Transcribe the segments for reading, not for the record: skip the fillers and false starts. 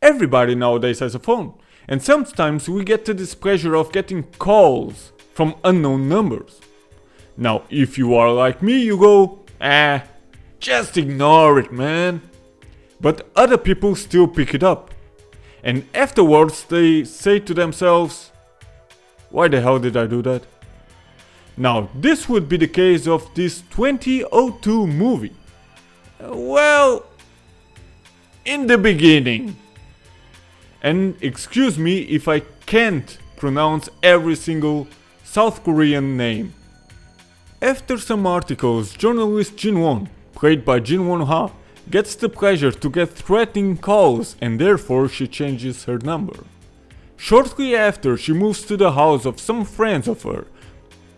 Everybody nowadays has a phone, and sometimes we get to this pleasure of getting calls from unknown numbers. Now, if you are like me, you go, just ignore it, man. But other people still pick it up. And afterwards they say to themselves, why the hell did I do that? Now, this would be the case of this 2002 movie. Well, in the beginning. And excuse me if I can't pronounce every single South Korean name. After some articles, journalist Jin-won, played by Jin Won-ha, gets the pleasure to get threatening calls and therefore she changes her number. Shortly after, she moves to the house of some friends of her.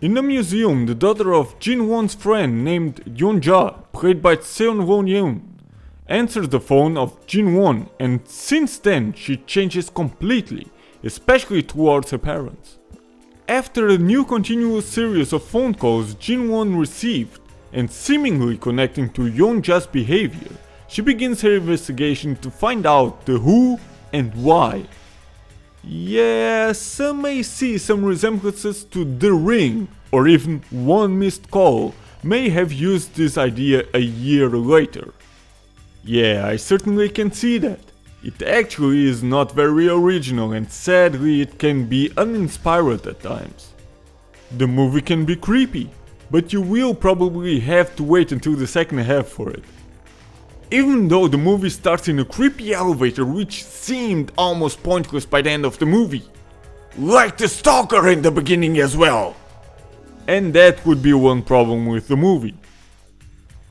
In the museum, the daughter of Jin-won's friend named Yeon-ja, played by Seon Won-yeon, answers the phone of Jin-won, and since then she changes completely, especially towards her parents. After a new continuous series of phone calls Jin-won received, and seemingly connecting to Yeon-ja's behavior, she begins her investigation to find out the who and why. Yeah, some may see some resemblances to The Ring, or even One Missed Call may have used this idea a year later. Yeah, I certainly can see that. It actually is not very original and sadly it can be uninspired at times. The movie can be creepy, but you will probably have to wait until the second half for it. Even though the movie starts in a creepy elevator which seemed almost pointless by the end of the movie. Like the stalker in the beginning as well. And that would be one problem with the movie.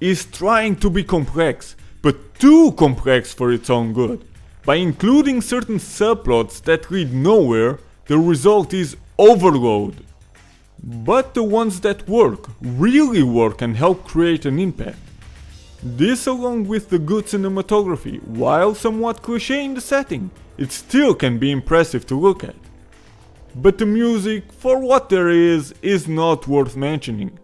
It's trying to be complex, but too complex for its own good. By including certain subplots that lead nowhere, the result is overload. But the ones that work, really work and help create an impact. This along with the good cinematography, while somewhat cliché in the setting, it still can be impressive to look at. But the music, for what there is not worth mentioning.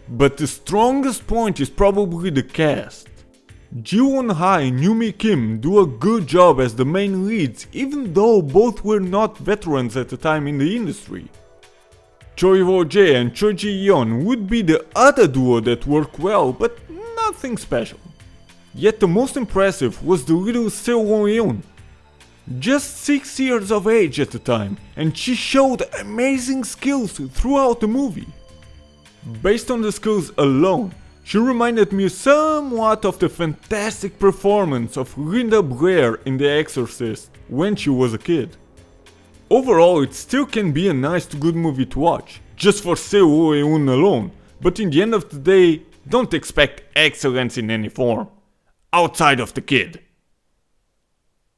But the strongest point is probably the cast. Ji Won-ha and Yumi Kim do a good job as the main leads, even though both were not veterans at the time in the industry. Choi Ho-jae and Choi Ji-yeon would be the other duo that work well, but nothing special. Yet the most impressive was the little Seo Won-yeon. Just 6 years of age at the time, and she showed amazing skills throughout the movie. Based on the skills alone, she reminded me somewhat of the fantastic performance of Linda Blair in The Exorcist when she was a kid. Overall, it still can be a nice to good movie to watch, just for Seo Won-yeon alone, but in the end of the day, don't expect excellence in any form, outside of the kid.